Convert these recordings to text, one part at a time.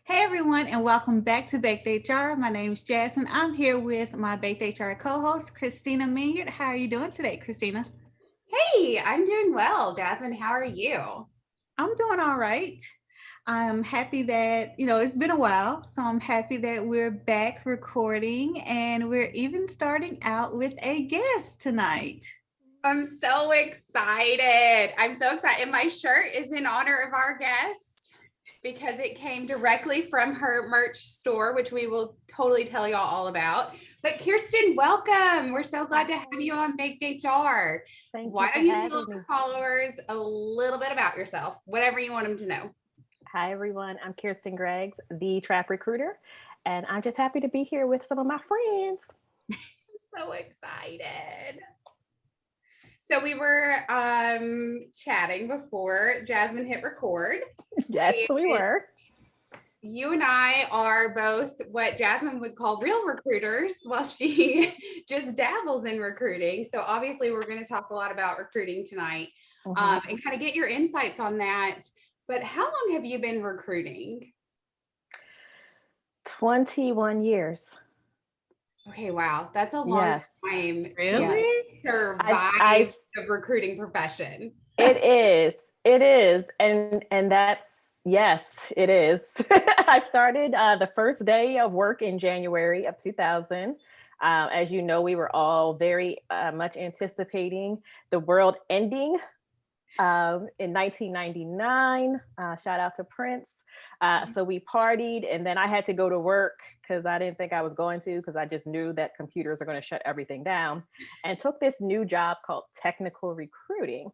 Hey everyone, and welcome back to BakedHR. My name is Jasmine. I'm here with my BakedHR co-host, Kristina Minyard. How are you doing today, Kristina? Hey, I'm doing well, Jasmine. How are you? I'm doing all right. I'm happy that, it's been a while, so I'm happy that we're back recording and we're even starting out with a guest tonight. I'm so excited. I'm so excited. And my shirt is in honor of our guest because it came directly from her merch store, which we will totally tell y'all all about. But Keirsten, welcome. We're so glad to have you on Baked HR. Thank you Why for don't you tell having me. our followers a little bit about yourself, whatever you want them to know? Hi, everyone. I'm Keirsten Greggs, the Trap Recruiter, and I'm just happy to be here with some of my friends. So excited. So we were chatting before Jasmine hit record. Yes, we were. You and I are both what Jasmine would call real recruiters while she just dabbles in recruiting. So obviously we're going to talk a lot about recruiting tonight and kind of get your insights on that. But how long have you been recruiting? 21 years. Okay, wow. That's a long Yes. time Really? to I survive the recruiting profession. it is. It is. And that's yes, it is. I started the first day of work in January of 2000. As you know, we were all very much anticipating the world ending in 1999. Shout out to Prince. So we partied, and then I had to go to work because I didn't think I was going to, because I just knew that computers are going to shut everything down, and took this new job called technical recruiting,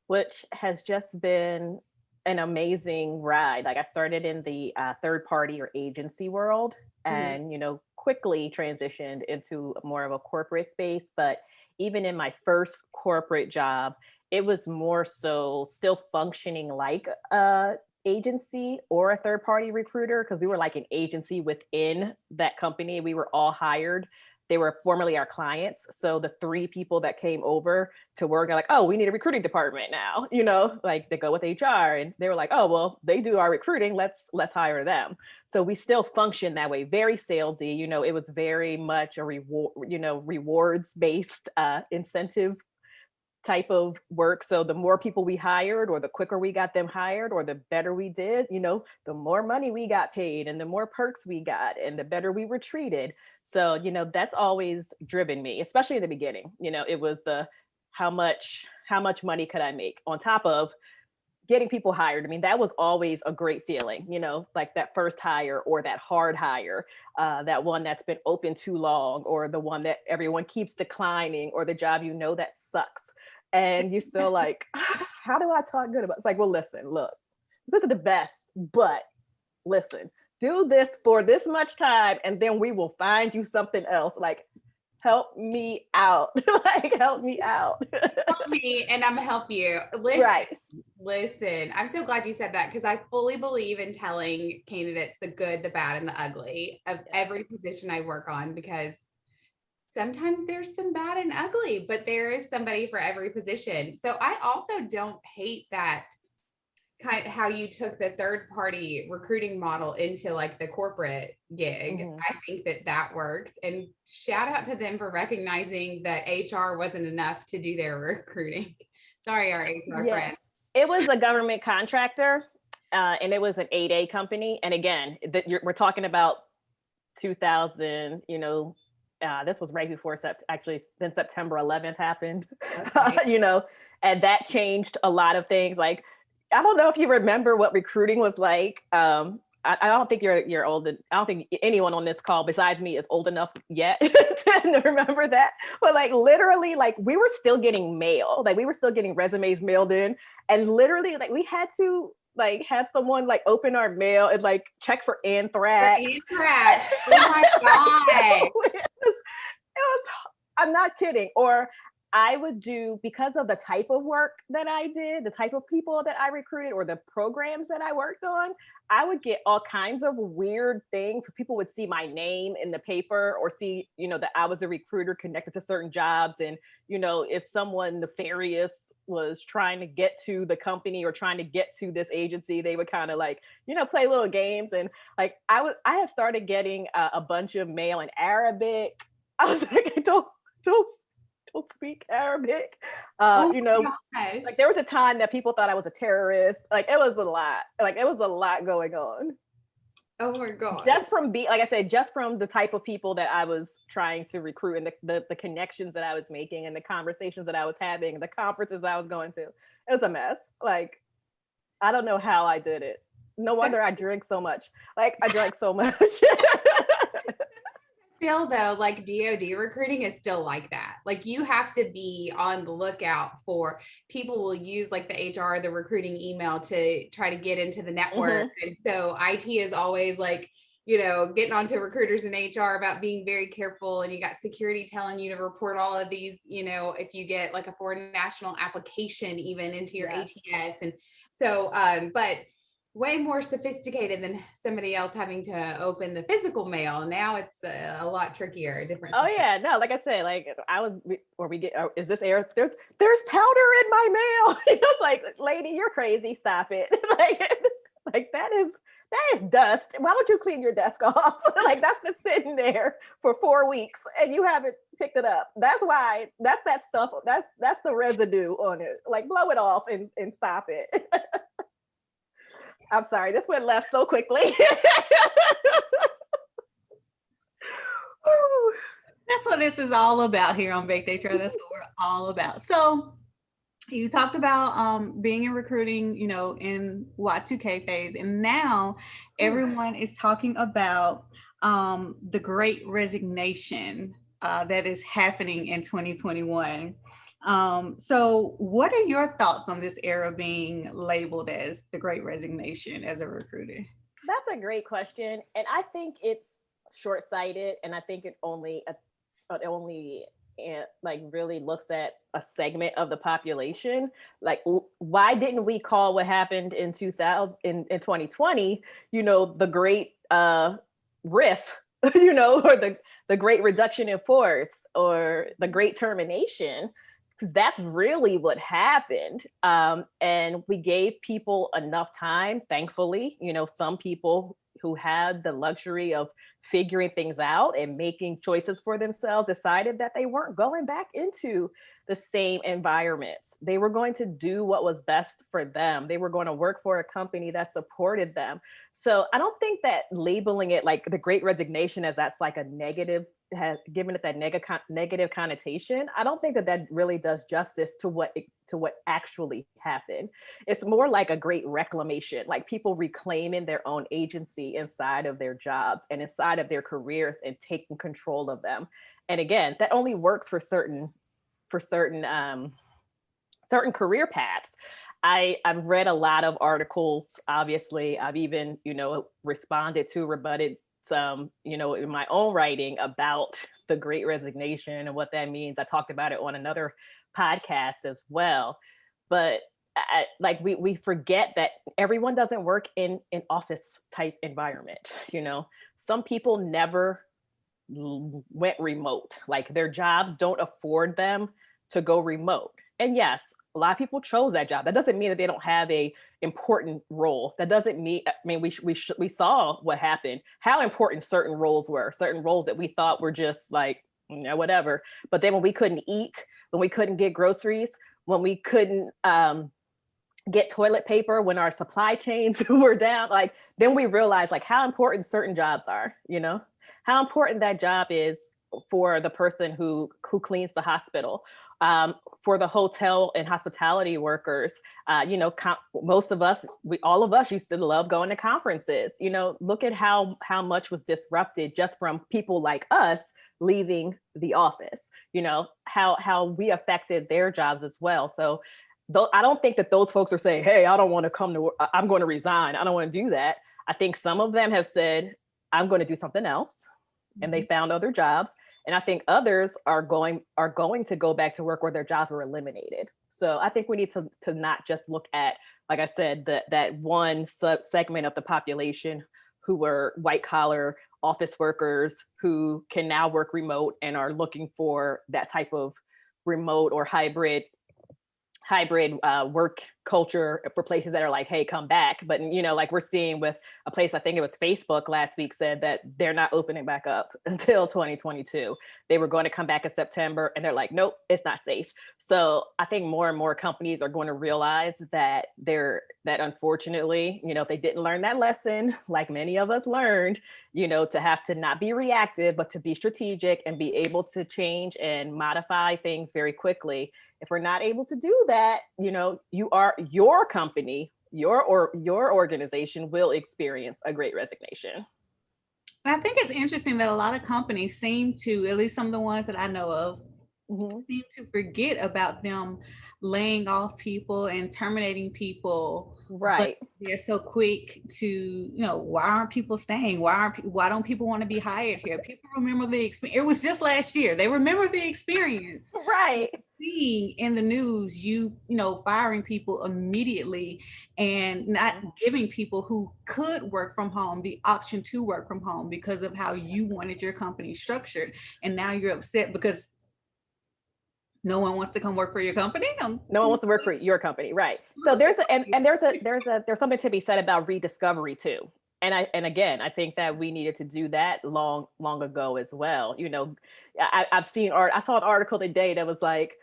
which has just been an amazing ride. Like I started in the third party or agency world, and quickly transitioned into more of a corporate space. But even in my first corporate job, it was more so still functioning like a agency or a third party recruiter, because we were like an agency within that company. We were all hired. They were formerly our clients. So the three people that came over to work are like, oh, we need a recruiting department now, like they go with HR, and they were like, oh, well, they do our recruiting. Let's hire them. So we still function that way, very salesy. It was very much a reward, rewards based incentive type of work. So the more people we hired, or the quicker we got them hired, or the better we did, the more money we got paid, and the more perks we got, and the better we were treated. So, that's always driven me, especially in the beginning. It was the how much money could I make on top of getting people hired. I mean, that was always a great feeling, like that first hire, or that hard hire, that one that's been open too long, or the one that everyone keeps declining, or the job that sucks. And you're still like, how do I talk good about it? It's like, well, listen, look, this is the best, but listen, do this for this much time, and then we will find you something else. Like, help me out. Like, help me out. Help me and I'm gonna help you. Right. Listen, I'm so glad you said that, because I fully believe in telling candidates the good, the bad, and the ugly of every position I work on, because sometimes there's some bad and ugly, but there is somebody for every position. So I also don't hate that kind of how you took the third party recruiting model into like the corporate gig. I think that works, and shout out to them for recognizing that HR wasn't enough to do their recruiting. Sorry, our HR friend. It was a government contractor, and it was an 8A company. And again, we're talking about 2000, this was right before actually then September 11th happened, okay. And that changed a lot of things. Like, I don't know if you remember what recruiting was like. I don't think you're old. I don't think anyone on this call besides me is old enough yet to remember that. But like literally, like we were still getting mail. Like we were still getting resumes mailed in, and literally, like we had to like have someone like open our mail and like check for anthrax. Anthrax. Oh my god! It was. I'm not kidding. Or I would do, because of the type of work that I did, the type of people that I recruited, or the programs that I worked on, I would get all kinds of weird things. People would see my name in the paper, or see, that I was a recruiter connected to certain jobs. And, if someone nefarious was trying to get to the company or trying to get to this agency, they would kind of like, play little games. And like, I had started getting a bunch of mail in Arabic. I was like, don't speak Arabic. Oh my gosh. Like there was a time that people thought I was a terrorist. Like it was a lot. Like it was a lot going on. Oh my god. Just from like I said, just from the type of people that I was trying to recruit, and the connections that I was making, and the conversations that I was having, and the conferences that I was going to. It was a mess. Like I don't know how I did it. No wonder I drink so much. Like I drank so much. Feel though, like DoD recruiting is still like that. Like you have to be on the lookout for people will use like the HR, the recruiting email to try to get into the network. And so IT is always like, getting onto recruiters and HR about being very careful. And you got security telling you to report all of these, if you get like a foreign national application even into your ATS. And so, but way more sophisticated than somebody else having to open the physical mail. Now it's a lot trickier, a different system. Yeah, no, like I said, like we get, is this air? There's powder in my mail. It's like, lady, you're crazy. Stop it. like that is dust. Why don't you clean your desk off? Like that's been sitting there for 4 weeks and you haven't picked it up. That's why. That's that stuff. That's the residue on it. Like blow it off and stop it. I'm sorry, this went left so quickly. That's what this is all about here on BakedHR. That's what we're all about. So you talked about being in recruiting, in Y2K phase, and now everyone is talking about the Great Resignation that is happening in 2021. So what are your thoughts on this era being labeled as the Great Resignation as a recruiter? That's a great question. And I think it's short-sighted. And I think it only like really looks at a segment of the population. Like, why didn't we call what happened in 2020, the great riff, or the great reduction in force, or the great termination? Because that's really what happened. And we gave people enough time, thankfully. Some people who had the luxury of figuring things out and making choices for themselves decided that they weren't going back into the same environments. They were going to do what was best for them. They were going to work for a company that supported them. So I don't think that labeling it like the Great Resignation as that's like a negative, has given it that negative connotation. I don't think that really does justice to what actually happened. It's more like a great reclamation, like people reclaiming their own agency inside of their jobs and inside of their careers and taking control of them. And again, that only works for certain career paths. I've read a lot of articles. Obviously, I've even, rebutted some, in my own writing about the Great Resignation and what that means. I talked about it on another podcast as well. But we forget that everyone doesn't work in an office type environment. Some people never went remote. Like their jobs don't afford them to go remote. And yes, a lot of people chose that job. That doesn't mean that they don't have a important role. That doesn't mean, we saw what happened, how important certain roles that we thought were just like, whatever. But then when we couldn't eat, when we couldn't get groceries, when we couldn't get toilet paper, when our supply chains were down, then we realized how important certain jobs are, how important that job is for the person who cleans the hospital, for the hotel and hospitality workers. Most of us, all of us used to love going to conferences. Look at how much was disrupted just from people like us leaving the office, how we affected their jobs as well. So I don't think that those folks are saying, hey, I don't want to come to work, I'm going to resign, I don't want to do that. I think some of them have said, I'm going to do something else. and they found other jobs. And I think others are going to go back to work where their jobs were eliminated. So I think we need to not just look at, like I said, that one segment of the population who were white collar office workers who can now work remote and are looking for that type of remote or hybrid work culture for places that are like, hey, come back. But, like we're seeing with a place, I think it was Facebook last week, said that they're not opening back up until 2022. They were going to come back in September and they're like, nope, it's not safe. So I think more and more companies are going to realize that that unfortunately, if they didn't learn that lesson, like many of us learned, to have to not be reactive, but to be strategic and be able to change and modify things very quickly. If we're not able to do that, your company, your organization will experience a great resignation. I think it's interesting that a lot of companies seem to, at least some of the ones that I know of, seem to forget about them laying off people and terminating people. Right. But they're so quick to, why aren't people staying? Why don't people want to be hired here? People remember the experience. It was just last year. They remember the experience. Right. Seeing in the news, firing people immediately and not giving people who could work from home the option to work from home because of how you wanted your company structured. And now you're upset because no one wants to come work for your company. No one wants to work for your company, right? So there's something to be said about rediscovery too. And again, I think that we needed to do that long ago as well. I saw an article today that was like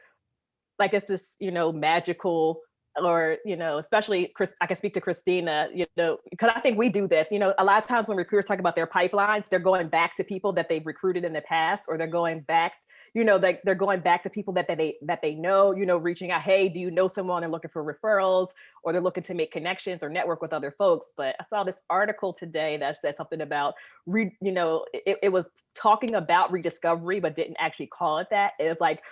it's this magical, or especially I can speak to Kristina, because I think we do this. A lot of times when recruiters talk about their pipelines, they're going back to people that they've recruited in the past, or they're going back, they're going back to people that they know, reaching out, hey, do you know someone? They're looking for referrals, or they're looking to make connections or network with other folks. But I saw this article today that said something about it was talking about rediscovery, but didn't actually call it that. It was like,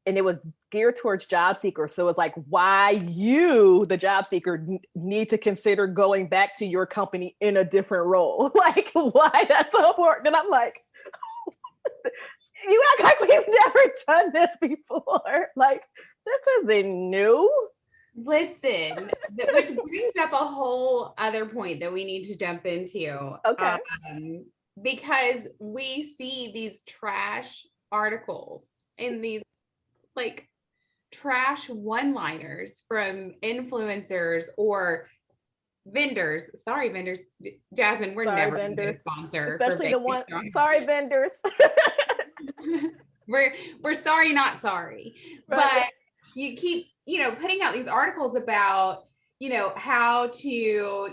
and it was geared towards job seekers. So it's like why you, the job seeker, need to consider going back to your company in a different role. Like why that's so important. And I'm like, you act like we've never done this before. Like this isn't new. Listen, which brings up a whole other point that we need to jump into. Okay. Because we see these trash articles in these like trash one-liners from influencers or vendors. Sorry, vendors. Jasmine, we're never going to be a sponsor. Especially the one. Sorry, vendors. we're sorry, not sorry. Right. But you keep, putting out these articles about, how to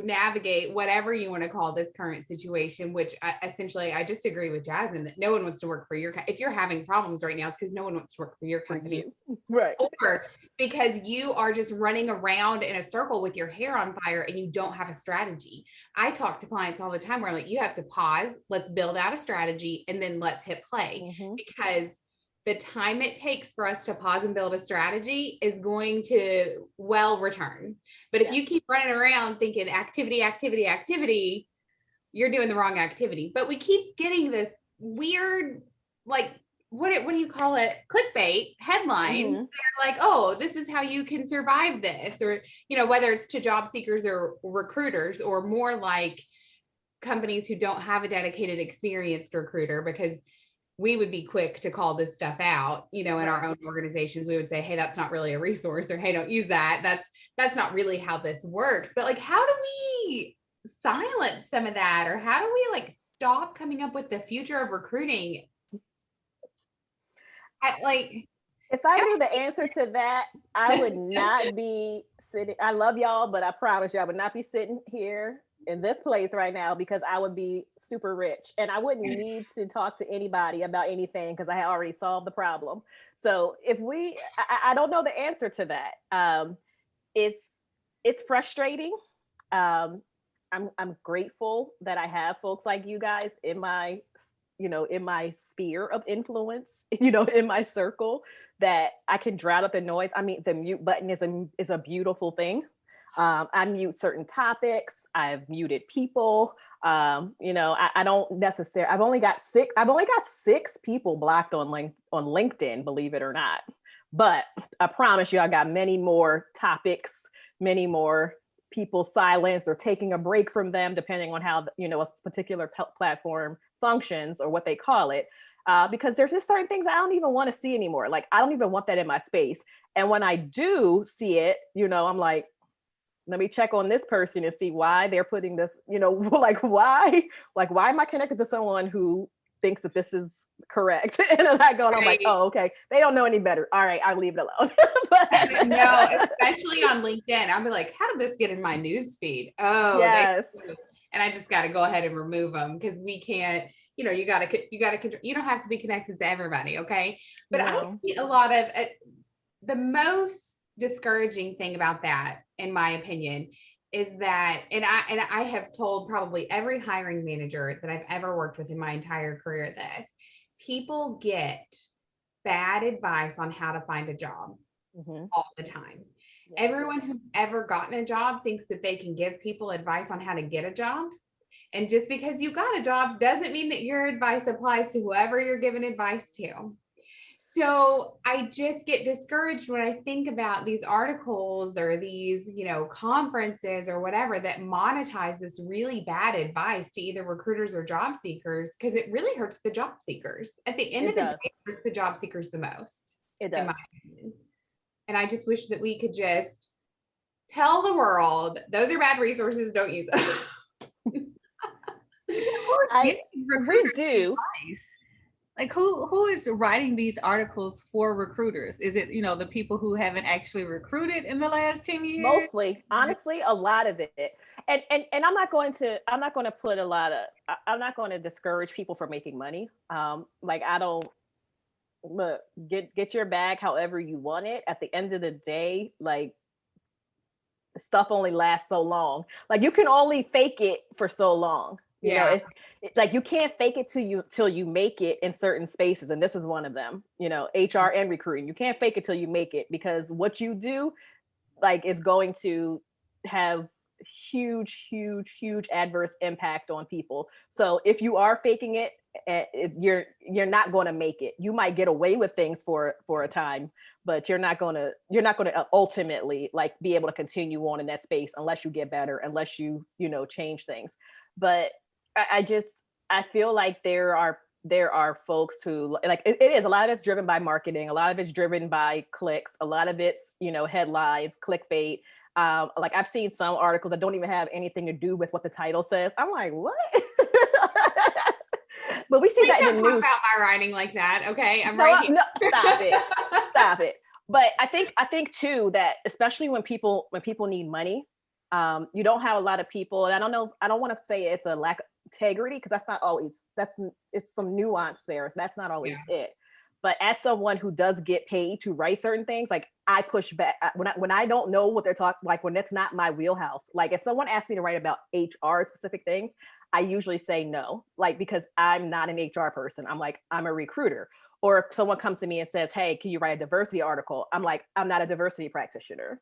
navigate whatever you want to call this current situation, which essentially I just agree with Jasmine that no one wants to work for your, if you're having problems right now, it's because no one wants to work for your company. Right. Or because you are just running around in a circle with your hair on fire and you don't have a strategy. I talk to clients all the time where I'm like, you have to pause, let's build out a strategy, and then let's hit play. Because the time it takes for us to pause and build a strategy is going to return. But if you keep running around thinking activity, you're doing the wrong activity. But we keep getting this weird, like, what do you call it? Clickbait headlines. They're like, oh, this is how you can survive this. Or, whether it's to job seekers or recruiters, or more like companies who don't have a dedicated, experienced recruiter, because we would be quick to call this stuff out, in our own organizations. We would say, hey, that's not really a resource, or hey, don't use that. That's not really how this works. But like, how do we silence some of that? Or how do we stop coming up with the future of recruiting? If I knew the answer to that, I would not be sitting. I love y'all, but I promise you, I would not be sitting here in this place right now, because I would be super rich and I wouldn't need to talk to anybody about anything because I had already solved the problem. So I don't know the answer to that. It's frustrating. I'm grateful that I have folks like you guys in my sphere of influence, in my circle, that I can drown out the noise. I mean, the mute button is a beautiful thing. I mute certain topics. I've muted people. I don't necessarily. I've only got six people blocked on LinkedIn, believe it or not. But I promise you, I got many more topics, many more people silenced or taking a break from them, depending on how a particular platform functions or what they call it. Because there's just certain things I don't even want to see anymore. Like I don't even want that in my space. And when I do see it, I'm like, let me check on this person and see why they're putting this, why am I connected to someone who thinks that this is correct? And then I go and I'm like, oh, okay, they don't know any better. All right, I'll leave it alone. No, especially on LinkedIn. I'll be like, how did this get in my news feed? Oh, yes. And I just got to go ahead and remove them because we can't, you don't have to be connected to everybody. Okay. But no. I see a lot of the most discouraging thing about that, in my opinion, is that, and I have told probably every hiring manager that I've ever worked with in my entire career this, people get bad advice on how to find a job all the time. Yeah. Everyone who's ever gotten a job thinks that they can give people advice on how to get a job. And just because you got a job doesn't mean that your advice applies to whoever you're giving advice to. So I just get discouraged when I think about these articles or these, conferences or whatever that monetize this really bad advice to either recruiters or job seekers, because it really hurts the job seekers. At the end of the day, it hurts the job seekers the most. It does. In my opinion. And I just wish that we could just tell the world, those are bad resources, don't use them. We do. Advice. Like who is writing these articles for recruiters? Is it, the people who haven't actually recruited in the last 10 years? Mostly, honestly, a lot of it. And I'm not going to put I'm not going to discourage people from making money. I don't get your bag however you want it. At the end of the day, stuff only lasts so long. You can only fake it for so long. It's like you can't fake it till you make it in certain spaces, and this is one of them. HR and recruiting, you can't fake it till you make it, because what you do is going to have huge adverse impact on people. So if you are faking it, you're not going to make it. You might get away with things for a time, but you're not going to ultimately be able to continue on in that space unless you get better, unless you change things. But I feel like there are folks who it is, a lot of it's driven by marketing, a lot of it's driven by clicks, a lot of it's headlines, clickbait. I've seen some articles that don't even have anything to do with what the title says. I'm like, what? But we see that in the news. About my writing like that, okay? Right here. No, stop it. But I think too that especially when people need money, you don't have a lot of people, and I don't want to say it's a lack of integrity, because it's some nuance there. So that's not always it. But as someone who does get paid to write certain things, I push back when I don't know what they're talking, when it's not my wheelhouse. If someone asks me to write about HR specific things, I usually say no, because I'm not an HR person. I'm a recruiter. Or if someone comes to me and says, hey, can you write a diversity article? I'm like, I'm not a diversity practitioner.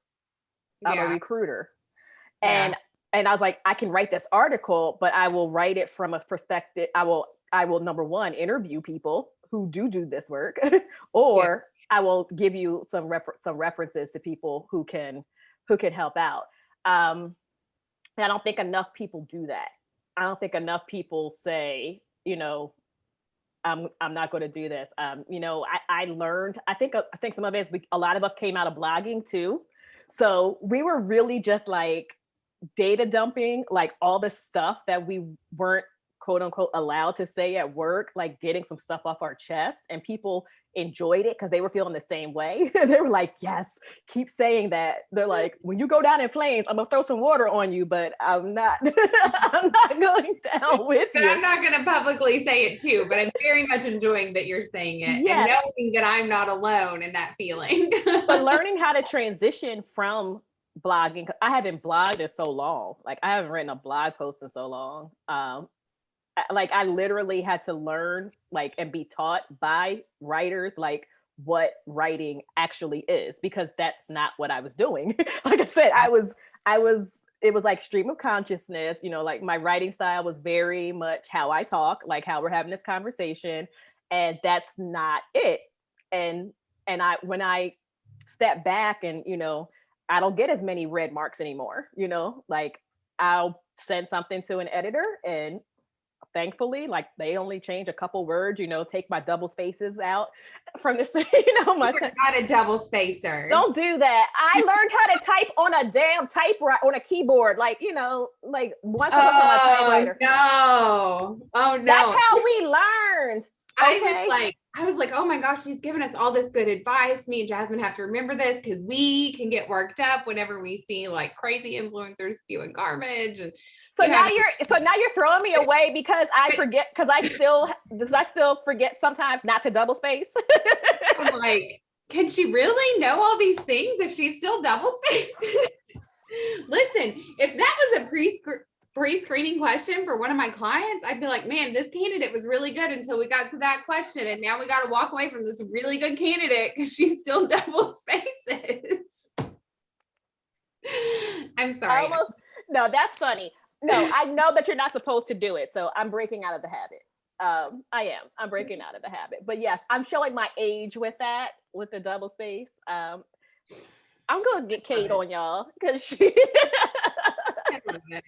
I'm a recruiter. And I was like, I can write this article, but I will write it from a perspective. I will number one, interview people who do this work, or I will give you some references to people who can help out. And I don't think enough people do that. I don't think enough people say, I'm not going to do this. I learned, I think some of it is a lot of us came out of blogging too. So we were really just data dumping, all the stuff that we weren't quote unquote allowed to say at work, getting some stuff off our chest, and people enjoyed it because they were feeling the same way. They were like, yes, keep saying that. They're like, when you go down in flames, I'm gonna throw some water on you, but I'm not I'm not going down with you. I'm not gonna publicly say it too, but I'm very much enjoying that you're saying it, and knowing that I'm not alone in that feeling. But learning how to transition from blogging, I haven't blogged in so long. I haven't written a blog post in so long. I literally had to learn and be taught by writers what writing actually is, because that's not what I was doing. I said, I it was like stream of consciousness, you know, like my writing style was very much how I talk, like how we're having this conversation, and that's not it. And when I step back and, you know, I don't get as many red marks anymore, you know, like I'll send something to an editor and thankfully, like they only change a couple words, you know, take my double spaces out from this, you know, my You're not a double spacer. don't do that. I learned how to type on a damn typewriter on a keyboard, like, you know, like once I was on my typewriter. No. Oh no. That's how we learned. Okay. I was like, oh my gosh, she's giving us all this good advice. Me and Jasmine have to remember this because we can get worked up whenever we see like crazy influencers spewing garbage. And so now you're throwing me away because I forget, because I still forget sometimes not to double space. I'm like, can she really know all these things if she's still double spaced? Listen, if that was a pre-screening question for one of my clients, I'd be like, man, this candidate was really good until we got to that question. And now we got to walk away from this really good candidate because she's still double spaces. I'm sorry. No, that's funny. No, I know that you're not supposed to do it. So I'm breaking out of the habit. I'm breaking out of the habit. But yes, I'm showing my age with that, with the double space. I'm going to get Kate on y'all because she...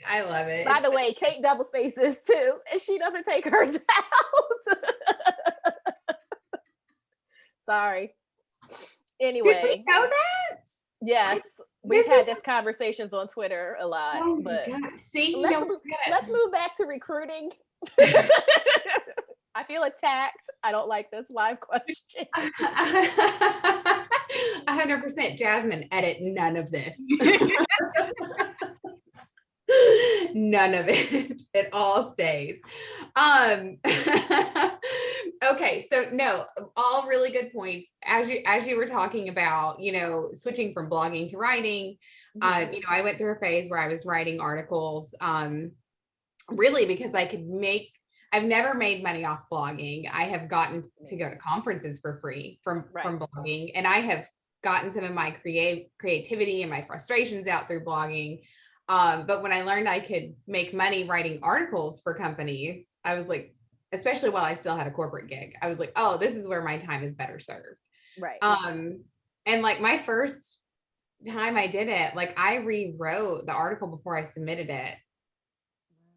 I love it. By the way, Kate double spaces too, and she doesn't take hers out. Sorry. Anyway. Did we know that? Yes. We've had these conversations on Twitter a lot. Oh but see, let's move back to recruiting. I feel attacked. I don't like this live question. 100%. Jasmine, edit none of this. None of it. It all stays. Okay, so no, all really good points. As you were talking about, you know, switching from blogging to writing, you know, I went through a phase where I was writing articles, really because I've never made money off blogging. I have gotten to go to conferences for free from blogging, and I have gotten some of my creativity and my frustrations out through blogging. But when I learned I could make money writing articles for companies, I was like, especially while I still had a corporate gig, I was like, oh, this is where my time is better served. Right. And like my first time I did it, like I rewrote the article before I submitted it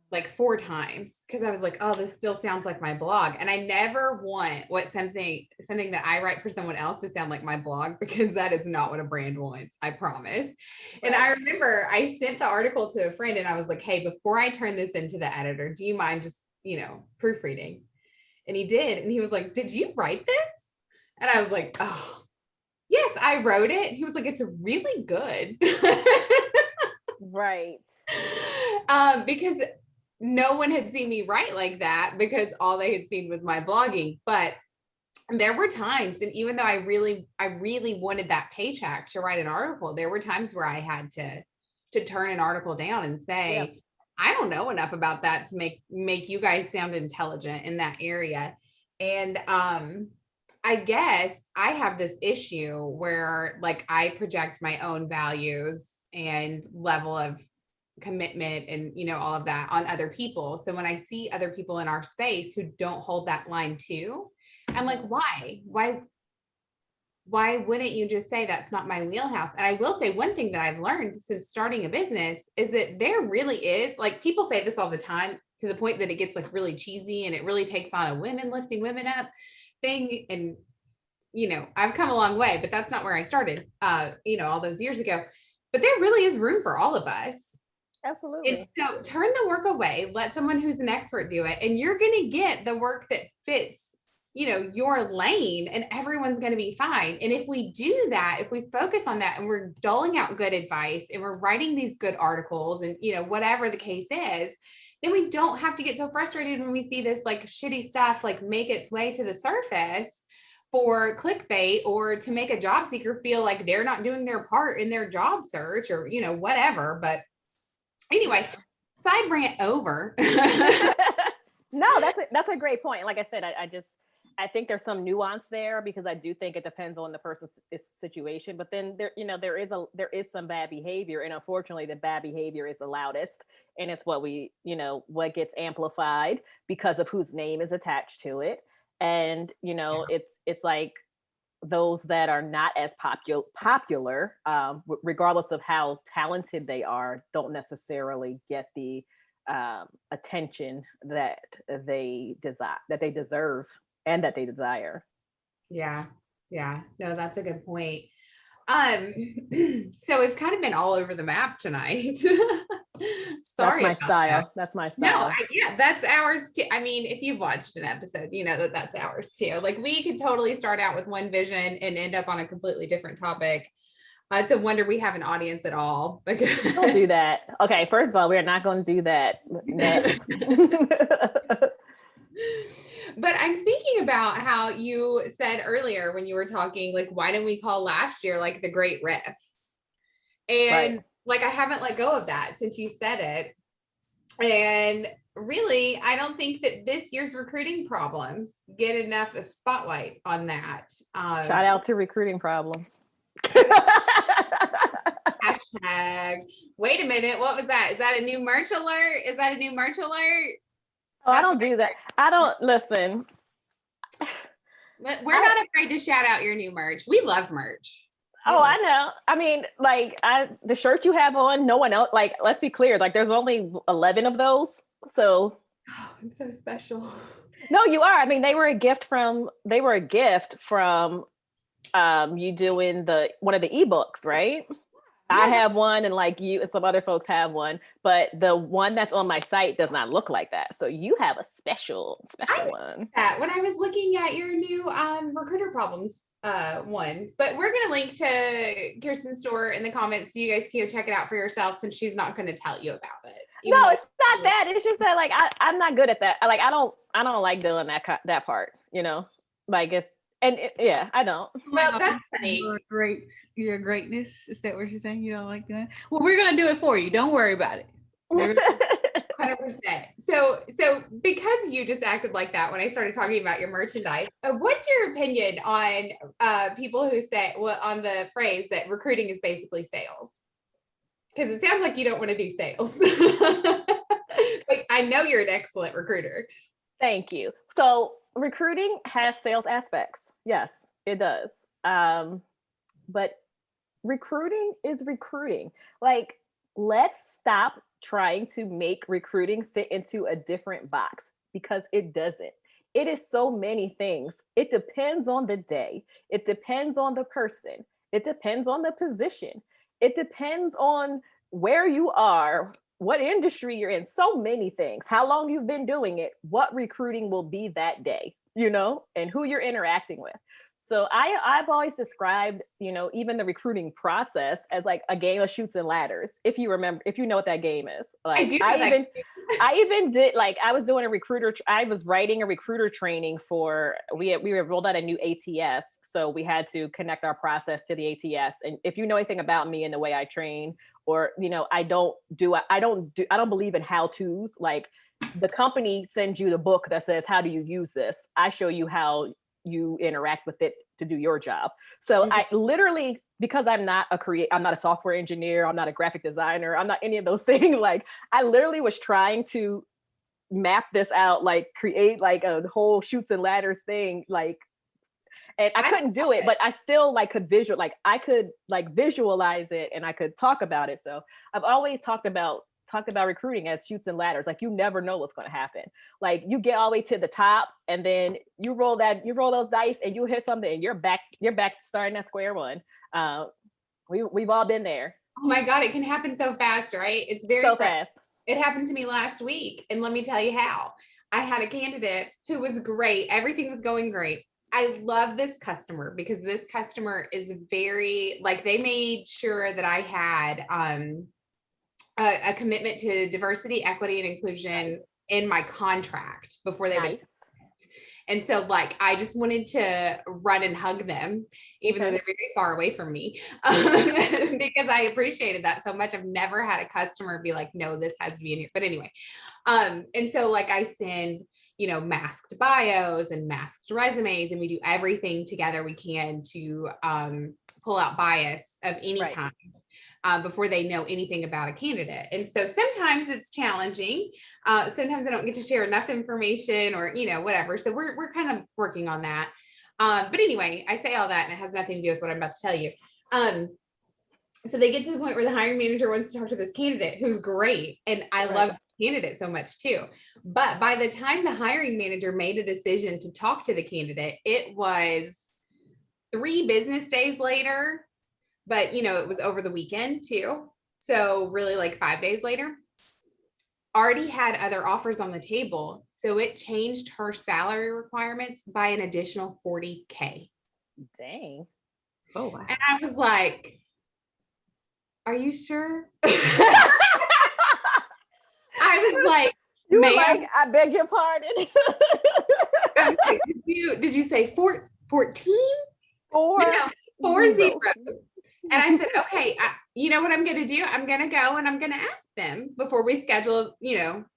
like 4 times because I was like, oh, this still sounds like my blog. And I never want something that I write for someone else to sound like my blog, because that is not what a brand wants, I promise. Right. And I remember I sent the article to a friend and I was like, hey, before I turn this into the editor, do you mind just, you know, proofreading? And he did. And he was like, did you write this? And I was like, oh, yes, I wrote it. He was like, it's really good. Right. Because no one had seen me write like that, because all they had seen was my blogging. But there were times, and even though I really wanted that paycheck to write an article, there were times where I had to turn an article down and say, yep, I don't know enough about that to make you guys sound intelligent in that area. And I guess I have this issue where like I project my own values and level of commitment and, you know, all of that on other people. So when I see other people in our space who don't hold that line too, I'm like, why wouldn't you just say that's not my wheelhouse? And I will say one thing that I've learned since starting a business is that there really is, like, people say this all the time to the point that it gets like really cheesy and it really takes on a women lifting women up thing. And, you know, I've come a long way, but that's not where I started, you know, all those years ago. But there really is room for all of us. Absolutely. And so turn the work away, let someone who's an expert do it, and you're going to get the work that fits, you know, your lane, and everyone's going to be fine. And if we do that, if we focus on that and we're doling out good advice and we're writing these good articles and, you know, whatever the case is, then we don't have to get so frustrated when we see this like shitty stuff, like make its way to the surface for clickbait or to make a job seeker feel like they're not doing their part in their job search or, you know, whatever. But anyway, side rant over. No, that's a great point. Like I said, I just, I think there's some nuance there because I do think it depends on the person's situation. But then there is some bad behavior, and unfortunately, the bad behavior is the loudest, and it's what gets amplified because of whose name is attached to it. And it's like those that are not as popular, regardless of how talented they are, don't necessarily get the attention that they deserve and that they desire. Yeah. Yeah. No, that's a good point. So we've kind of been all over the map tonight. That's Sorry my about style. that. That's my No, style. yeah, that's ours too. I mean, if you've watched an episode, you know that that's ours too. Like we could totally start out with one vision and end up on a completely different topic. It's a wonder we have an audience at all. Don't do that. Okay, first of all, we are not going to do that. Next. But I'm thinking about how you said earlier when you were talking, like, why didn't we call last year like the Great Riff? And Right. like, I haven't let go of that since you said it. And really, I don't think that this year's recruiting problems get enough of spotlight on that. Shout out to recruiting problems. Hashtag. Wait a minute. What was that? Is that a new merch alert? Is that a new merch alert? Oh, I don't do that. I don't listen. We're not afraid to shout out your new merch. We love merch. Oh, I know. I mean, like the shirt you have on, no one else, like, let's be clear, like there's only 11 of those. So oh, I'm so special. No, you are. I mean, they were a gift from you doing one of the ebooks, right? Yeah. I have one, and like you and some other folks have one, but the one that's on my site does not look like that. So you have a special one. That when I was looking at your new recruiter problems ones, but we're gonna link to Keirsten's store in the comments so you guys can go check it out for yourself, since she's not going to tell you about it. No, it's not that. It's just that like I'm not good at that. Like I don't like doing that part. Like it's. Yeah, I don't. Well, that's funny. Your greatness. Is that what you're saying? You don't like doing? Well, we're gonna do it for you. Don't worry about it. 100%. So because you just acted like that when I started talking about your merchandise, what's your opinion on people who say, well, on the phrase that recruiting is basically sales? Because it sounds like you don't want to do sales. Like, I know you're an excellent recruiter. Thank you. So recruiting has sales aspects. Yes, it does. But recruiting is recruiting. Like, let's stop trying to make recruiting fit into a different box, because it doesn't. It is so many things. It depends on the day. It depends on the person. It depends on the position. It depends on where you are, what industry you're in, so many things, how long you've been doing it, what recruiting will be that day, and who you're interacting with. So I've always described, even the recruiting process as like a game of chutes and ladders. If you know what that game is. Like, I do know I even did, like, I was writing a recruiter training for, we were rolled out a new ATS. So we had to connect our process to the ATS. And if you know anything about me and the way I train, or, I don't believe in how-tos. Like, the company sends you the book that says, how do you use this? I show you how you interact with it to do your job. So I literally, because I'm not a software engineer, I'm not a graphic designer, I'm not any of those things. Like, I literally was trying to map this out, like create like a whole chutes and ladders thing, like, and I couldn't do it, but I still like could visualize it, and I could talk about it. So I've always talked about recruiting as chutes and ladders. Like, you never know what's going to happen. Like, you get all the way to the top, and then you roll those dice, and you hit something, and you're back starting at square one. We've all been there. Oh my God, it can happen so fast, right? It's very fast. It happened to me last week, and let me tell you how. I had a candidate who was great. Everything was going great. I love this customer because this customer is very, like, they made sure that I had a commitment to diversity, equity, and inclusion in my contract before they would. And so, like, I just wanted to run and hug them, even though they're very far away from me, because I appreciated that so much. I've never had a customer be like, no, this has to be in here. But anyway, and so, like, I send, masked bios and masked resumes, and we do everything together we can to pull out bias of any kind before they know anything about a candidate. And so sometimes it's challenging. Sometimes I don't get to share enough information or, whatever. So we're kind of working on that. But anyway, I say all that and it has nothing to do with what I'm about to tell you. So they get to the point where the hiring manager wants to talk to this candidate who's great. And I love the candidate so much too. But by the time the hiring manager made a decision to talk to the candidate, it was 3 business days later, but it was over the weekend too. So really like 5 days later, already had other offers on the table. So it changed her salary requirements by an additional $40K. Dang. Oh, wow. And I was like, are you sure? I was like, you were like, I beg your pardon. I was like, did you say 14? 40. And I said, okay, you know what I'm going to do? I'm going to go and I'm going to ask them before we schedule,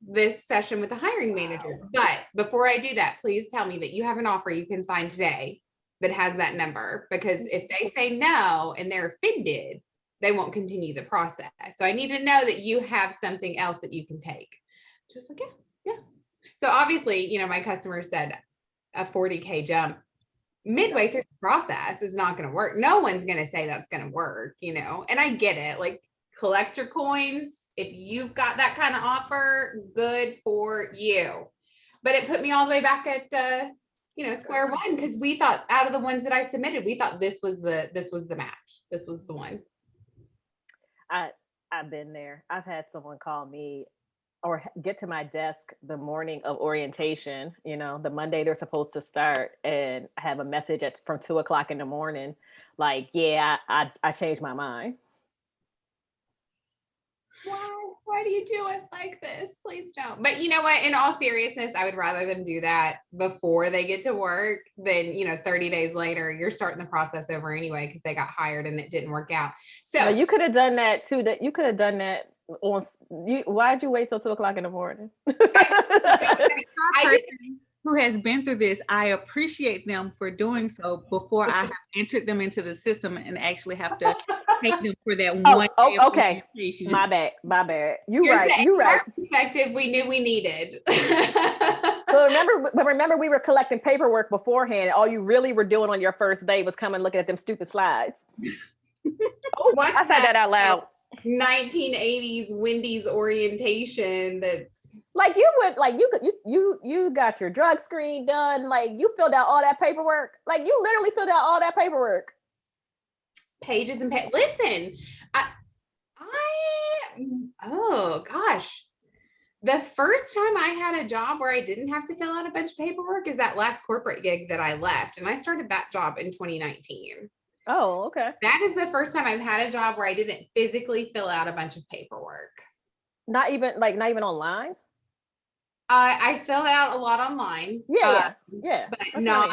this session with the hiring manager. But before I do that, please tell me that you have an offer you can sign today that has that number, because if they say no and they're offended, they won't continue the process. So I need to know that you have something else that you can take. Just like, yeah. So obviously, my customer said a 40K jump midway through the process is not going to work. No one's going to say that's going to work, and I get it. Like, collect your coins. If you've got that kind of offer, good for you. But it put me all the way back at, square one. Cause we thought, out of the ones that I submitted, we thought this was the match. This was the one. I've been there. I've had someone call me or get to my desk the morning of orientation, the Monday they're supposed to start, and I have a message from 2:00 in the morning, like, yeah, I changed my mind. Why do you do us like this? Please don't. But you know what? In all seriousness, I would rather them do that before they get to work than, 30 days later, you're starting the process over anyway because they got hired and it didn't work out. So no, you could have done that too. You could have done that why'd you wait till 2:00 in the morning? Who has been through this, I appreciate them for doing so before I have entered them into the system and actually have to take them for that one. Okay. My bad. You're right. Perspective we knew we needed. So remember we were collecting paperwork beforehand. All you really were doing on your first day was coming looking at them stupid slides. I said that out loud. 1980s Wendy's orientation that's like you got your drug screen done, like you filled out all that paperwork, like you literally filled out all that paperwork, pages and listen, oh gosh, the first time I had a job where I didn't have to fill out a bunch of paperwork is that last corporate gig that I left, and I started that job in 2019. Oh, okay. That is the first time I've had a job where I didn't physically fill out a bunch of paperwork. Not even online? I filled out a lot online. Yeah. But not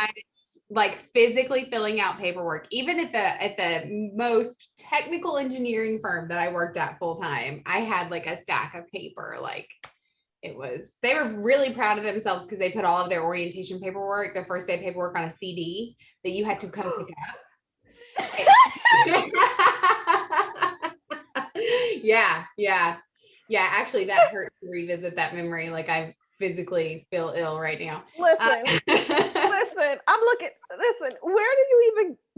like physically filling out paperwork. Even at the most technical engineering firm that I worked at full time, I had like a stack of paper. Like they were really proud of themselves because they put all of their orientation paperwork, their first day paperwork, on a CD that you had to come pick up. Yeah. Actually, that hurt to revisit that memory. Like, I physically feel ill right now. Listen, I'm looking. Listen, where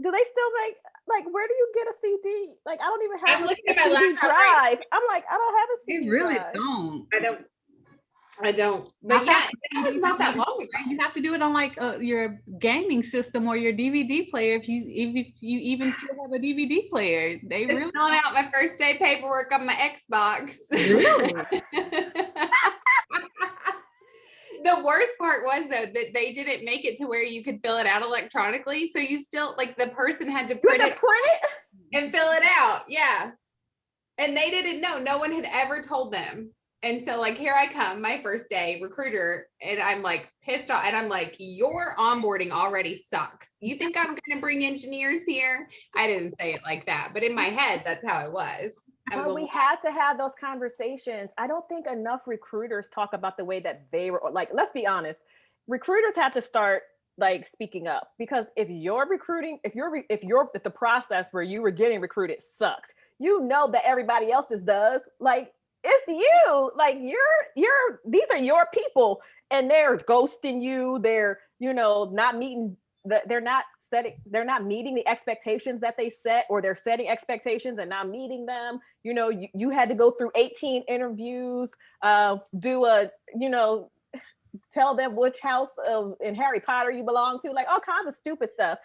do they still make? Like, where do you get a CD? Like, I don't even have a CD drive. Right. I'm like, I don't have a CD. You really drive. don't. I don't. But yeah, it's not that long ago. You have to do it on like your gaming system or your DVD player. If you even still have a DVD player, they really filling out my first day paperwork on my Xbox. Really? The worst part was though that they didn't make it to where you could fill it out electronically. So you still, like, the person had to print it and fill it out. Yeah. And they didn't know. No one had ever told them. And so, like, here I come, my first day, recruiter, and I'm like pissed off. And I'm like, your onboarding already sucks. You think I'm going to bring engineers here? I didn't say it like that, but in my head, that's how it was. But we have to have those conversations. I don't think enough recruiters talk about the way that they were like, let's be honest, recruiters have to start like speaking up, because if you're recruiting, if the process where you were getting recruited sucks, you know that everybody else's does. Like, it's you, like these are your people, and they're ghosting you. They're, not meeting they're not meeting the expectations that they set, or they're setting expectations and not meeting them. You had to go through 18 interviews, do a, tell them which house in Harry Potter you belong to, like all kinds of stupid stuff.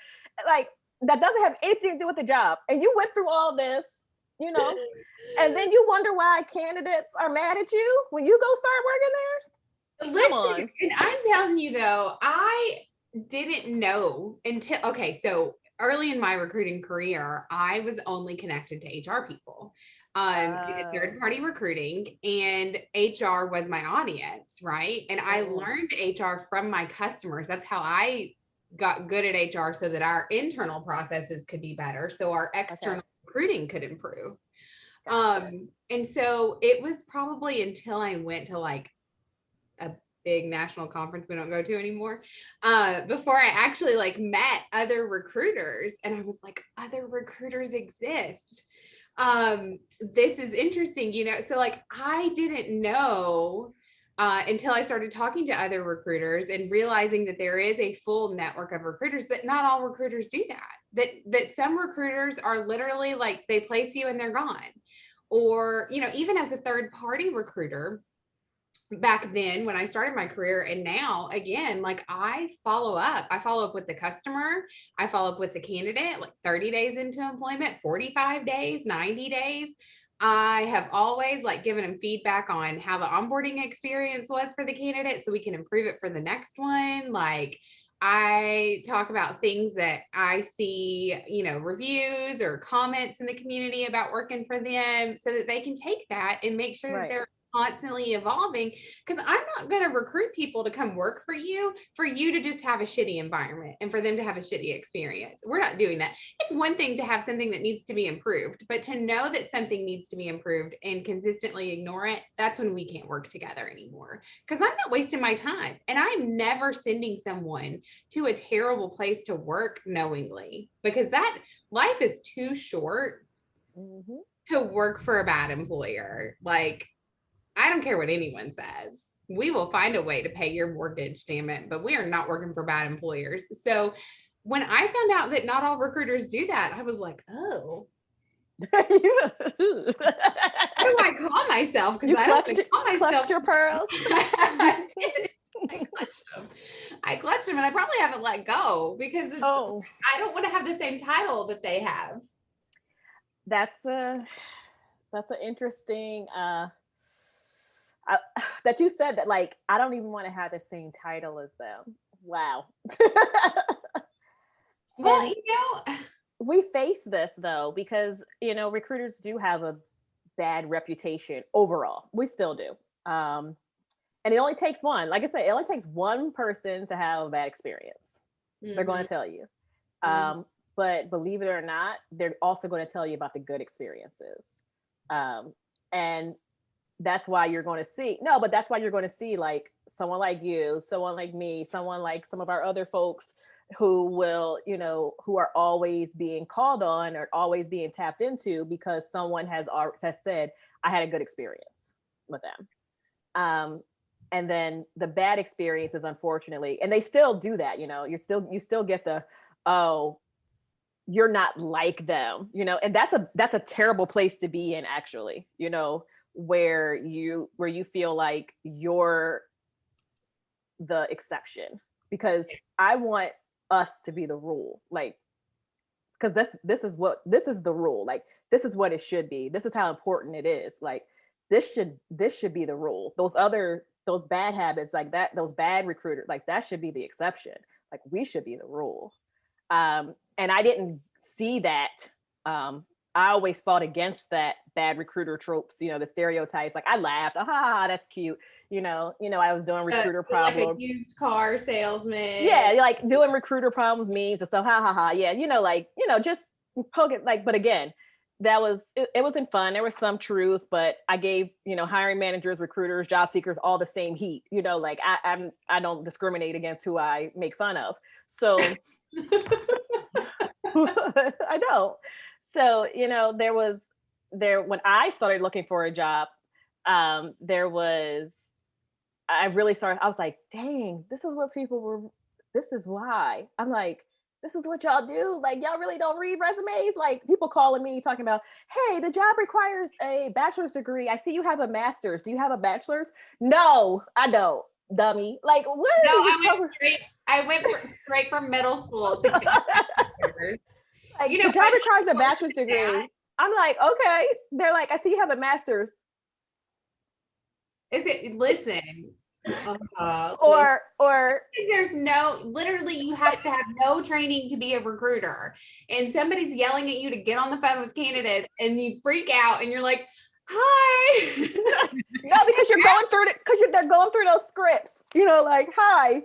Like, that doesn't have anything to do with the job. And you went through all this, and then you wonder why candidates are mad at you when you go start working there. Listen, and I'm telling you though, I didn't know until, so early in my recruiting career, I was only connected to HR people. I did third party recruiting, and HR was my audience, right? And I learned HR from my customers. That's how I got good at HR, so that our internal processes could be better, so our external recruiting could improve. And so it was probably until I went to like a big national conference we don't go to anymore, before I actually like met other recruiters, and I was like, other recruiters exist. This is interesting, so like I didn't know until I started talking to other recruiters and realizing that there is a full network of recruiters, that not all recruiters do that some recruiters are literally like, they place you and they're gone. Or, even as a third party recruiter, back then when I started my career, and now again, like I follow up with the customer, I follow up with the candidate, like 30 days into employment, 45 days, 90 days. I have always like given them feedback on how the onboarding experience was for the candidate, so we can improve it for the next one. Like, I talk about things that I see, reviews or comments in the community about working for them, so that they can take that and make sure that they're constantly evolving. Because I'm not going to recruit people to come work for you to just have a shitty environment and for them to have a shitty experience. We're not doing that. It's one thing to have something that needs to be improved, but to know that something needs to be improved and consistently ignore it, that's when we can't work together anymore. Because I'm not wasting my time, and I'm never sending someone to a terrible place to work knowingly, because that life is too short to work for a bad employer. Like, I don't care what anyone says. We will find a way to pay your mortgage, damn it, but we are not working for bad employers. So when I found out that not all recruiters do that, I was like, oh. What do I call myself? Because I don't call myself. Clutched your pearls. I did. I clutched them, and I probably haven't let go, because I don't want to have the same title that they have. That's an interesting that you said that, like, I don't even want to have the same title as them. Wow. Well, we face this though, because recruiters do have a bad reputation overall. We still do. And it only takes one. Like I said, it only takes one person to have a bad experience. They're going to tell you. But believe it or not, they're also going to tell you about the good experiences. And that's why you're going to see like someone like you, someone like me, someone like some of our other folks who will, who are always being called on or always being tapped into, because someone has said, I had a good experience with them. And then the bad experiences, unfortunately, and they still do that, you still get the, oh, you're not like them, and that's a terrible place to be in, actually, where you feel like you're the exception, because I want us to be the rule, like, because this is the rule, like, this is what it should be, this is how important it is, like, this should be the rule. Those bad habits, like that, those bad recruiters, like, that should be the exception, like, we should be the rule. And I didn't see that. I always fought against that bad recruiter tropes, the stereotypes. Like, I laughed, that's cute. I was doing recruiter problems. Like a used car salesman. Yeah, like doing recruiter problems memes and stuff. Yeah, just poke it. Like, but again, it wasn't fun. There was some truth, but I gave, hiring managers, recruiters, job seekers all the same heat. Like I don't discriminate against who I make fun of. So I don't. So, when I started looking for a job, I was like, dang, this is what this is why. I'm like, this is what y'all do? Like, y'all really don't read resumes? Like, people calling me talking about, hey, the job requires a bachelor's degree. I see you have a master's. Do you have a bachelor's? No, I don't, dummy. Like, what? No, I went straight from middle school to get like, the job requires a bachelor's degree. I'm like, okay. They're like, I see you have a master's. Listen. Or literally you have to have no training to be a recruiter, and somebody's yelling at you to get on the phone with candidates and you freak out and you're like, hi. No, because they're going through those scripts, like, hi,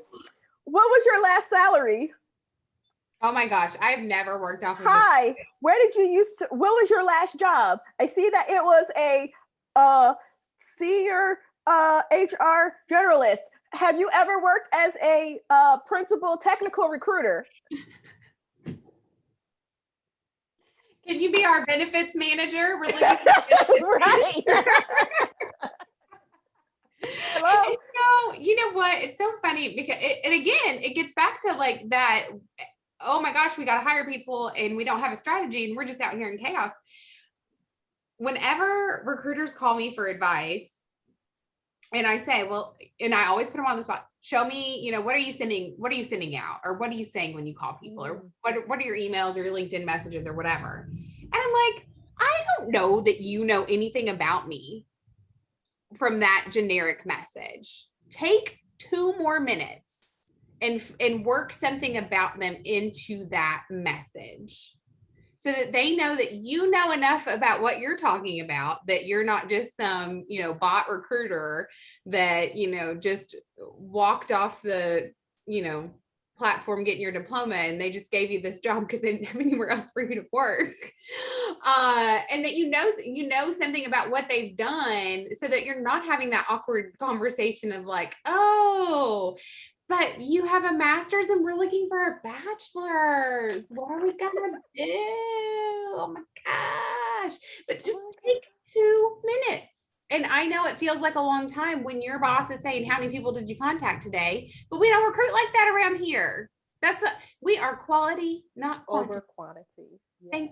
what was your last salary? Oh my gosh, I've never worked off of hi, where did you what was your last job? I see that it was a senior HR generalist. Have you ever worked as a principal technical recruiter? Can you be our benefits manager? Really? Right. Hello. You know what? It's so funny because, and again, it gets back to like that. Oh my gosh, we got to hire people and we don't have a strategy and we're just out here in chaos. Whenever recruiters call me for advice, and I say, well, and I always put them on the spot. Show me, what are you sending? What are you sending out? Or what are you saying when you call people? Or what are your emails or your LinkedIn messages or whatever? And I'm like, I don't know that you know anything about me from that generic message. Take 2 more minutes and work something about them into that message, so that they know that you know enough about what you're talking about, that you're not just some, bot recruiter that, just walked off the, platform getting your diploma and they just gave you this job because they didn't have anywhere else for you to work. And that you know something about what they've done, so that you're not having that awkward conversation of like, oh, but you have a master's and we're looking for a bachelor's. What are we gonna do? Oh my gosh. But just take 2 minutes. And I know it feels like a long time when your boss is saying, how many people did you contact today? But we don't recruit like that around here. We are quality, not quantity. Over quantity. Yeah.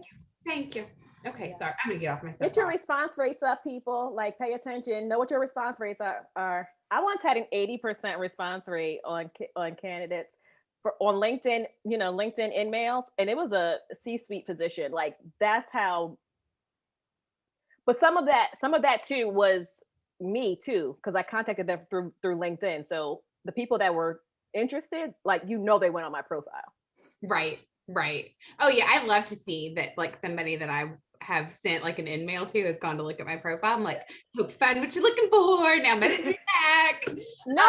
Thank you. Okay, sorry. I'm gonna get off my soapbox. Get your response rates up, people. Like, pay attention. Know what your response rates are. I once had an 80% response rate on candidates on LinkedIn. LinkedIn in mails, and it was a C-suite position. Like, that's how. But some of that too was me too, because I contacted them through LinkedIn. So the people that were interested, like, they went on my profile. Right. Oh yeah, I love to see that, like, somebody that I have sent like an in-mail to has gone to look at my profile. I'm like, hope you find what you're looking for. Now message me back. No.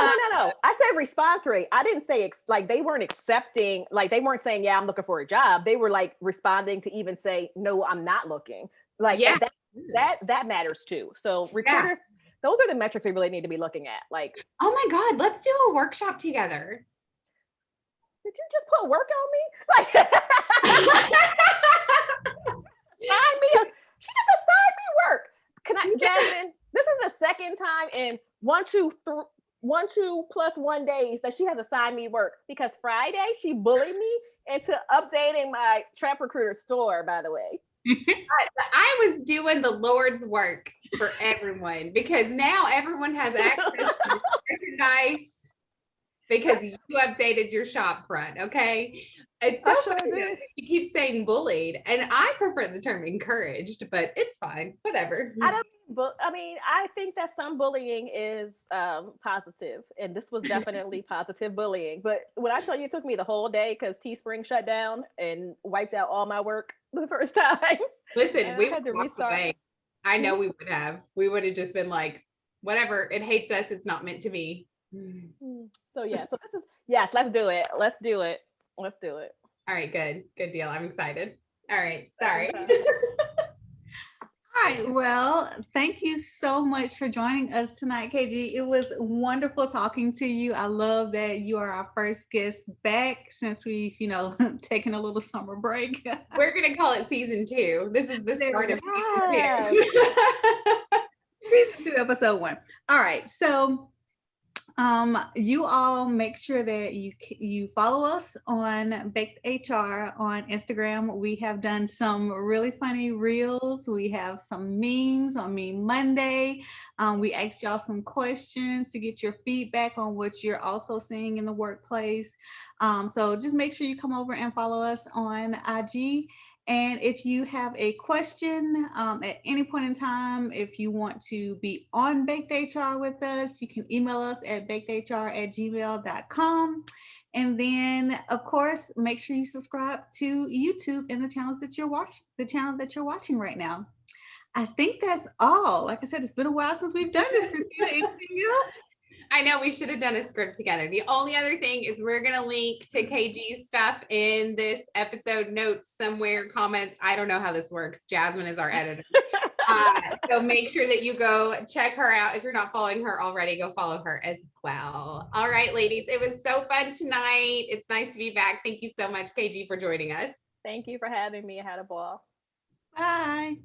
I said response rate. I didn't say like they weren't accepting, like they weren't saying, yeah, I'm looking for a job. They were like responding to even say, no, I'm not looking. Like, yeah, that matters too. So recruiters, those are the metrics we really need to be looking at. Like, oh my God, let's do a workshop together. Did you just put work on me? Like, she just assigned me work. Can I, Jasmine? This is the second time in 1, 2 plus 1 days that she has assigned me work, because Friday she bullied me into updating my Trap Recruiter store, by the way. I was doing the Lord's work for everyone, because now everyone has access to merchandise because you updated your shop front. Okay. It's so funny. She keeps saying bullied, and I prefer the term encouraged, but it's fine. Whatever. I think that some bullying is positive, and this was definitely positive bullying. But when I tell you, it took me the whole day because Teespring shut down and wiped out all my work the first time. Listen, we had to restart. I know we would have. We would have just been like, whatever. It hates us. It's not meant to be. So this is let's do it. Let's do it. All right, good deal. I'm excited. All right, sorry. right. Well, thank you so much for joining us tonight, KG. It was wonderful talking to you. I love that you are our first guest back since we've, taken a little summer break. We're gonna call it season 2. This is the There start we of Yes. season 2. Season 2, episode 1. All right. So you all make sure that you follow us on BakedHR on Instagram. We have done some really funny reels. We have some memes on Meme Monday. We asked y'all some questions to get your feedback on what you're also seeing in the workplace. So just make sure you come over and follow us on IG. And if you have a question at any point in time, if you want to be on Baked HR with us, you can email us at bakedhr@gmail.com. And then, of course, make sure you subscribe to YouTube and the channels that you're watching, the channel that you're watching right now. I think that's all. Like I said, it's been a while since we've done this, Kristina. Anything else? I know we should have done a script together. The only other thing is we're going to link to KG's stuff in this episode notes somewhere, comments. I don't know how this works. Jasmine is our editor. So make sure that you go check her out. If you're not following her already, go follow her as well. All right, ladies, it was so fun tonight. It's nice to be back. Thank you so much, KG, for joining us. Thank you for having me. I had a ball. Bye.